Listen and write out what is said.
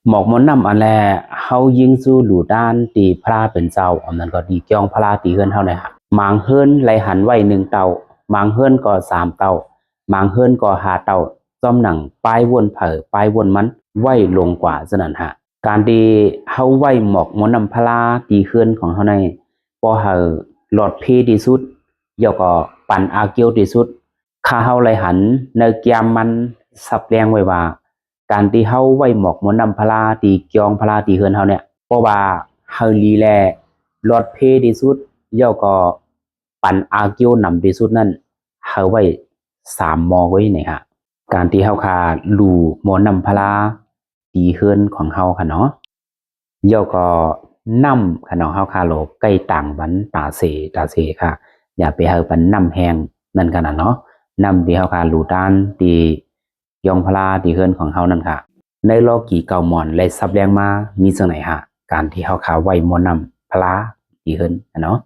หมอกมนต์นำอันแลเฮายิงสู้หลู่ด้านตีพระเป็นเจ้าอันนั้นก็ดีเกี่ยงพระตีเฮือนเฮาเนี่ยฮะมางเฮิรนไหลหันไว้1 เต่ามางเฮิรนก็3 เต่ามางเฮิรนก็5 เต่าจ้อมหนังป้ายวนเผอป้ายวนมันไว้ลงกว่าซะนั่นฮะการที่เฮาไว้หมอกมนต์นำพระตีเฮือนของเฮาในบ่เฮาหลอดเพที่สุดแล้วก็ปันอาเกียวที่สุดข้าเฮาไหลหันในแก้มมันสับแรงไว้ว่าการที่เฮาไว้หมอกมนต์นำพระตีเกียงพระตีเฮือนเฮาเนี่ยเพราะว่าเฮาลีแลหลอดเพที่สุดแล้วก็ปันอาเกียวนำที่สุดนั้นเฮาไว้3 มอไว้นี่ฮะการที่เฮาคาหลู่มนต์นำพระตีเฮือนของเฮาค่ะเนาะแล้วก็นำค่ะเนาะเฮาคาโลใกล้ต่างวันตาเสค่ะอย่าไปเฮาปันนำแฮงนั่นกันน่ะเนาะนำที่เฮาคาหลู่ด้านที่ยองพลาที่เฮือนของเฮานั่นค่ะในโลกีเก่าหมอนและซับแรงมามีจังไหนฮะการที่เฮาคาไว้มนต์นำพลาที่เฮือนเนาะ